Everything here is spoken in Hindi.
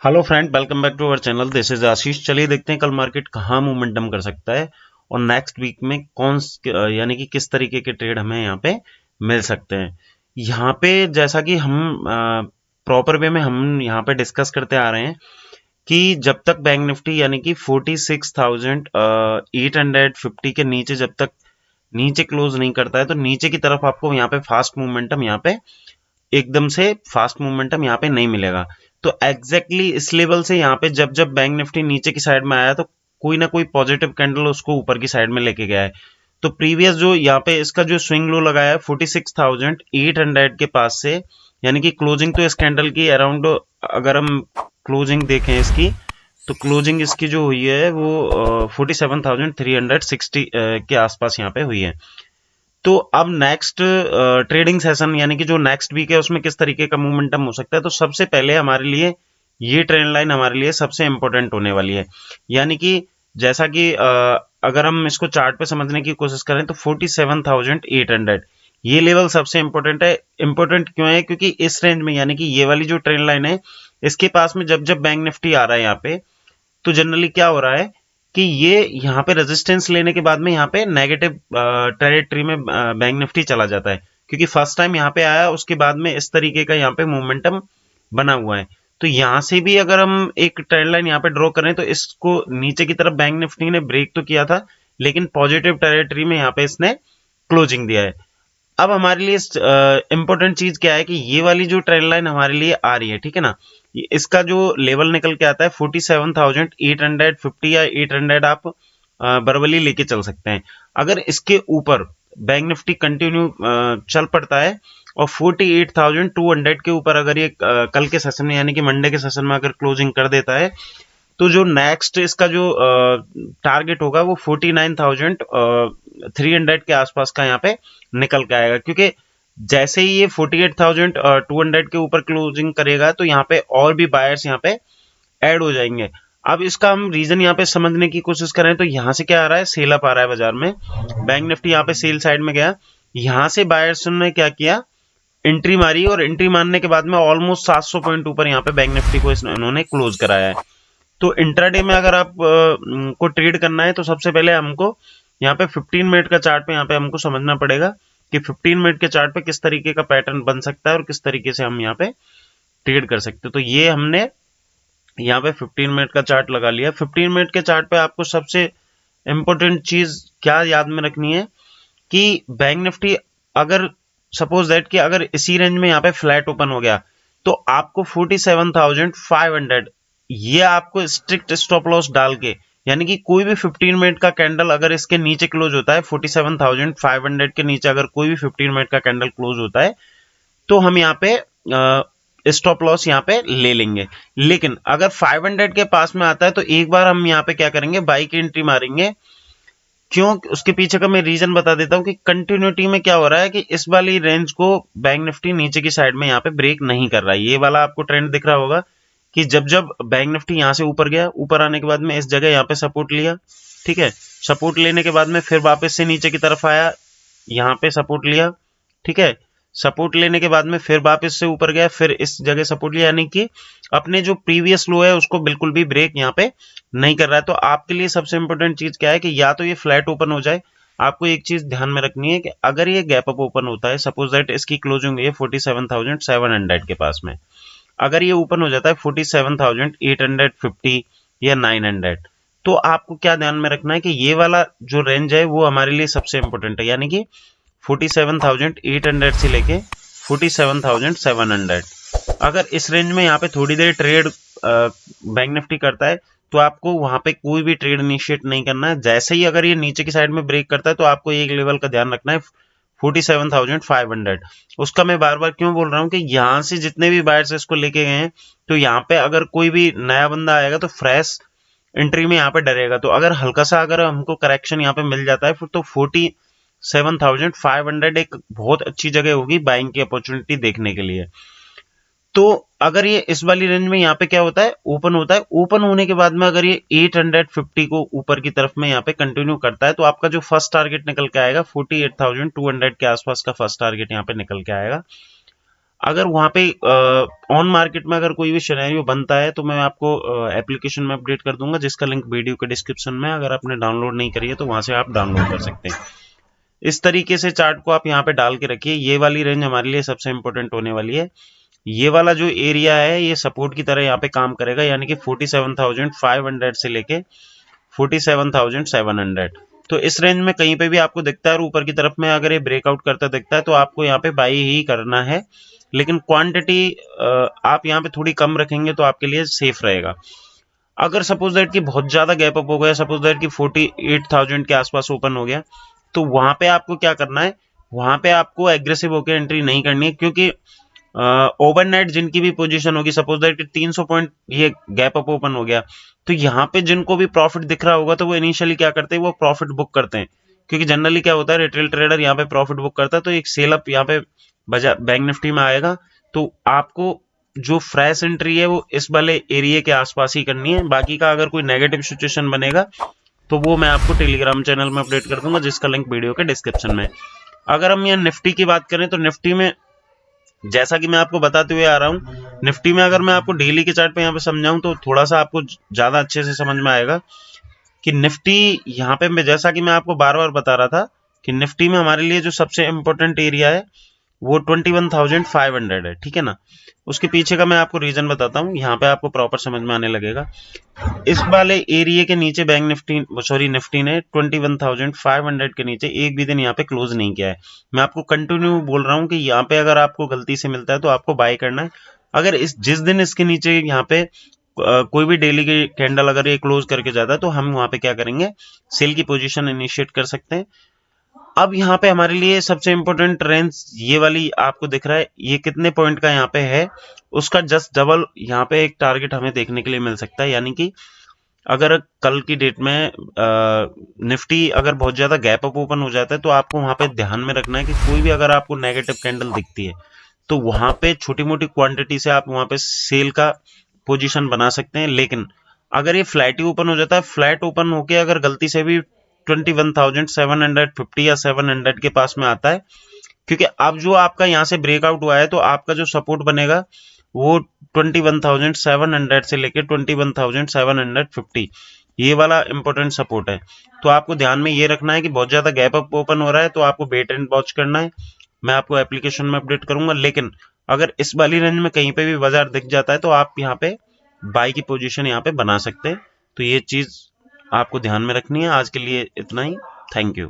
Hello friend, welcome back to our channel. This is Ashish. चलिए देखते हैं कल मार्केट कहाँ मोमेंटम कर सकता है और नेक्स्ट वीक में यानी कि किस तरीके के ट्रेड हमें यहाँ पे मिल सकते हैं। यहाँ पे जैसा कि हम प्रॉपर वे में हम यहाँ पे डिस्कस करते आ रहे हैं कि जब तक बैंक निफ्टी यानी कि 46,850 के नीचे जब तक नीचे क्लोज नहीं करता है तो नीचे की तरफ आपको यहाँ पे फास्ट मोमेंटम यहाँ पे एकदम से फास्ट मोमेंटम यहाँ पे नहीं मिलेगा। तो एग्जैक्टली इस लेवल से यहाँ पे जब जब बैंक निफ्टी नीचे की साइड में आया तो कोई ना कोई पॉजिटिव कैंडल उसको ऊपर की साइड में लेके गया है। तो प्रीवियस जो यहाँ पे इसका जो स्विंग लो लगाया है 46,800 के पास से, यानी कि क्लोजिंग तो इस कैंडल की अराउंड, अगर हम क्लोजिंग देखें इसकी तो क्लोजिंग इसकी जो हुई है वो 47,360 के आसपास यहाँ पे हुई है। तो अब नेक्स्ट ट्रेडिंग सेशन यानी कि जो नेक्स्ट वीक है उसमें किस तरीके का मोमेंटम हो सकता है। तो सबसे पहले हमारे लिए ये ट्रेंड लाइन हमारे लिए सबसे इंपॉर्टेंट होने वाली है। यानी कि जैसा कि अगर हम इसको चार्ट पे समझने की कोशिश करें तो 47,800 ये लेवल सबसे इंपॉर्टेंट है। इंपॉर्टेंट क्यों है? क्योंकि इस रेंज में यानी कि ये वाली जो ट्रेंड लाइन है इसके पास में जब जब बैंक निफ्टी आ रहा है यहाँ पे, तो जनरली क्या हो रहा है कि ये यहाँ पे रेजिस्टेंस लेने के बाद में यहाँ पे नेगेटिव टेरिटरी में बैंक निफ्टी चला जाता है। क्योंकि फर्स्ट टाइम यहाँ पे आया उसके बाद में इस तरीके का यहाँ पे मोमेंटम बना हुआ है। तो यहाँ से भी अगर हम एक ट्रेंड लाइन यहाँ पे ड्रॉ करें तो इसको नीचे की तरफ बैंक निफ्टी ने ब्रेक तो किया था, लेकिन पॉजिटिव टेरिटरी में यहाँ पे इसने क्लोजिंग दिया है। अब हमारे लिए इंपॉर्टेंट चीज क्या है कि ये वाली जो ट्रेंड लाइन हमारे लिए आ रही है, ठीक है ना, इसका जो लेवल निकल के आता है 47,850 या 800 आप बरबली लेके चल सकते हैं। अगर इसके ऊपर बैंक निफ्टी कंटिन्यू चल पड़ता है और 48,200 के ऊपर अगर ये कल के सेशन में यानी कि मंडे के सेशन में अगर क्लोजिंग कर देता है तो जो नेक्स्ट इसका जो टारगेट होगा वो 49,300 के आसपास का यहाँ पे निकल के आएगा। क्योंकि जैसे ही ये 48,200 के ऊपर क्लोजिंग करेगा तो यहाँ पे और भी बायर्स यहाँ पे ऐड हो जाएंगे। अब इसका हम रीजन यहाँ पे समझने की कोशिश करें तो यहाँ से क्या आ रहा है, सेल अप आ रहा है बाजार में। बैंक निफ्टी यहाँ पे सेल साइड में गया, यहाँ से बायर्स ने क्या किया, एंट्री मारी और एंट्री मारने के बाद में ऑलमोस्ट 700 पॉइंट ऊपर यहाँ पे बैंक निफ्टी को इन्होंने क्लोज कराया है। तो इंट्राडे में अगर आप को ट्रेड करना है तो सबसे पहले हमको यहाँ पे 15 मिनट का चार्ट पे यहाँ पे हमको समझना पड़ेगा कि 15 मिनट के चार्ट पे किस तरीके का पैटर्न बन सकता है और किस तरीके से हम यहाँ पे ट्रेड कर सकते हैं। तो ये हमने यहाँ पे 15 मिनट का चार्ट लगा लिया। 15 मिनट के चार्ट पे आपको सबसे इंपॉर्टेंट चीज क्या याद में रखनी है कि बैंक निफ्टी अगर सपोज दैट कि अगर इसी रेंज में यहाँ पे फ्लैट ओपन हो गया तो आपको 47,500 ये आपको स्ट्रिक्ट स्टॉप लॉस डाल के, यानी कि कोई भी 15 मिनट का कैंडल अगर इसके नीचे क्लोज होता है 47,500 के नीचे अगर कोई भी 15 मिनट का कैंडल क्लोज होता है तो हम यहाँ पे स्टॉप लॉस यहाँ पे ले लेंगे। लेकिन अगर 500 के पास में आता है तो एक बार हम यहाँ पे क्या करेंगे, बाई की एंट्री मारेंगे। क्यों? उसके पीछे का मैं रीजन बता देता हूँ कि कंटिन्यूटी में क्या हो रहा है कि इस वाली रेंज को बैंक निफ्टी नीचे की साइड में यहाँ पे ब्रेक नहीं कर रहा है। ये वाला आपको ट्रेंड दिख रहा होगा कि जब जब बैंक निफ्टी यहाँ से ऊपर गया, ऊपर आने के बाद में इस जगह यहाँ पे सपोर्ट लिया, ठीक है, सपोर्ट लेने के बाद में फिर वापस से नीचे की तरफ आया, यहाँ पे सपोर्ट लिया, ठीक है, सपोर्ट लेने के बाद में फिर वापस से ऊपर गया, फिर इस जगह सपोर्ट लिया, यानी कि अपने जो प्रीवियस लो है उसको बिल्कुल भी ब्रेक यहाँ पे नहीं कर रहा है। तो आपके लिए सबसे इंपॉर्टेंट चीज क्या है कि या तो ये फ्लैट ओपन हो जाए, आपको एक चीज ध्यान में रखनी है कि अगर ये गैप अप ओपन होता है, सपोज दैट इसकी क्लोजिंग है 47,700 के पास में, अगर ये ओपन हो जाता है 47,850 या 900, तो आपको क्या ध्यान में रखना है कि ये वाला जो रेंज है वो हमारे लिए सबसे इंपॉर्टेंट है, यानी कि 47,800 से लेके 47,700। अगर इस रेंज में यहाँ पे थोड़ी देर ट्रेड बैंक निफ्टी करता है तो आपको वहां पे कोई भी ट्रेड इनिशिएट नहीं करना है। जैसे ही अगर ये नीचे की साइड में ब्रेक करता है तो आपको एक लेवल का ध्यान रखना है 47,500। उसका मैं बार बार क्यों बोल रहा हूँ कि यहाँ से जितने भी बायर्स इसको लेके गए हैं तो यहाँ पे अगर कोई भी नया बंदा आएगा तो फ्रेश एंट्री में यहाँ पे डरेगा। तो अगर हल्का सा अगर हमको करेक्शन यहाँ पे मिल जाता है फिर तो 47,500 एक बहुत अच्छी जगह होगी बाइंग की अपॉर्चुनिटी देखने के लिए। तो अगर ये इस वाली रेंज में यहाँ पे क्या होता है, ओपन होता है, ओपन होने के बाद में अगर ये 850 को ऊपर की तरफ में यहाँ पे कंटिन्यू करता है तो आपका जो फर्स्ट टारगेट निकल के आएगा 48,200 के आसपास का फर्स्ट टारगेट यहाँ पे निकल के आएगा। अगर वहां पे ऑन मार्केट में अगर कोई भी सिनेरियो बनता है तो मैं आपको एप्लीकेशन में अपडेट कर दूंगा, जिसका लिंक वीडियो के डिस्क्रिप्शन में, अगर आपने डाउनलोड नहीं करी है तो वहां से आप डाउनलोड कर सकते हैं। इस तरीके से चार्ट को आप यहाँ पे डाल के रखिए। ये वाली रेंज हमारे लिए सबसे इंपॉर्टेंट होने वाली है। ये वाला जो एरिया है ये सपोर्ट की तरह यहाँ पे काम करेगा, यानी कि 47,500 से लेके 47,700। तो इस रेंज में कहीं पे भी आपको दिखता है और ऊपर की तरफ में अगर ये ब्रेकआउट करता दिखता है तो आपको यहाँ पे बाई ही करना है, लेकिन क्वांटिटी आप यहाँ पे थोड़ी कम रखेंगे तो आपके लिए सेफ रहेगा। अगर सपोज दैट कि बहुत ज्यादा गैप अप हो गया, सपोज दैट कि 48,000 के आसपास ओपन हो गया, तो वहां पे आपको क्या करना है, वहां पे आपको एग्रेसिव होकर एंट्री नहीं करनी है, क्योंकि ओवरनाइट जिनकी भी पोजीशन होगी, सपोज दैट कि 300 पॉइंट ये गैप अप ओपन हो गया, तो यहाँ पे जिनको भी प्रॉफिट दिख रहा होगा तो वो इनिशियली क्या करते हैं, वो प्रॉफिट बुक करते हैं। क्योंकि जनरली क्या होता है, रिटेल ट्रेडर यहाँ पे प्रॉफिट बुक करता है, तो एक सेल अप यहाँ पे बैंक निफ्टी में आएगा, तो आपको जो फ्रेश एंट्री है वो इस वाले एरिया के आसपास ही करनी है। बाकी का अगर कोई नेगेटिव सिचुएशन बनेगा तो वो मैं आपको टेलीग्राम चैनल में अपडेट कर दूंगा, जिसका लिंक वीडियो के डिस्क्रिप्शन में। अगर हम यहाँ निफ्टी की बात करें तो निफ्टी में जैसा कि मैं आपको बताते हुए आ रहा हूँ, निफ्टी में अगर मैं आपको डेली के चार्ट पे यहाँ पे समझाऊं तो थोड़ा सा आपको ज्यादा अच्छे से समझ में आएगा कि निफ्टी यहाँ पे जैसा कि मैं आपको बार बार बता रहा था कि निफ्टी में हमारे लिए जो सबसे इंपॉर्टेंट एरिया है वो 21,500 है, ठीक है ना। उसके पीछे का मैं आपको रीजन बताता हूँ, यहाँ पे आपको प्रॉपर समझ में आने लगेगा। इस वाले एरिया के नीचे बैंक निफ्टी ने 21,500 के नीचे एक भी दिन यहाँ पे क्लोज नहीं किया है। मैं आपको कंटिन्यू बोल रहा हूँ कि यहाँ पे अगर आपको गलती से मिलता है तो आपको बाय करना है। अगर जिस दिन इसके नीचे यहाँ पे कोई भी डेली की कैंडल अगर ये क्लोज करके जाता है तो हम वहां पे क्या करेंगे, सेल की पोजीशन इनिशिएट कर सकते हैं। अब यहाँ पे हमारे लिए सबसे इंपॉर्टेंट रेंज ये वाली आपको दिख रहा है, ये कितने पॉइंट का यहाँ पे है, उसका जस्ट डबल यहाँ पे एक टारगेट हमें देखने के लिए मिल सकता है। यानी कि अगर कल की डेट में निफ्टी अगर बहुत ज्यादा गैप अप ओपन हो जाता है तो आपको वहां पे ध्यान में रखना है कि कोई भी अगर आपको नेगेटिव कैंडल दिखती है तो वहां पे छोटी मोटी क्वांटिटी से आप वहां पे सेल का पोजीशन बना सकते हैं। लेकिन अगर ये फ्लैट ही ओपन हो जाता है, फ्लैट ओपन होके अगर गलती से भी 21,750 या 700 के पास में आता है, क्योंकि अब जो आपका यहाँ से ब्रेकआउट हुआ है तो आपका जो सपोर्ट बनेगा वो 21,700 से लेके 21,750 ये वाला इंपॉर्टेंट सपोर्ट है। तो आपको ध्यान में ये रखना है कि बहुत ज्यादा गैप अप ओपन हो रहा है तो आपको वेट एंड वॉच करना है। मैं आपको एप्लीकेशन में अपडेट करूंगा, लेकिन अगर इस वाली रेंज में कहीं पे भी बाजार दिख जाता है तो आप यहाँ पे बाई की पोजीशन यहाँ पे बना सकते हैं। तो ये चीज आपको ध्यान में रखनी है। आज के लिए इतना ही। Thank you.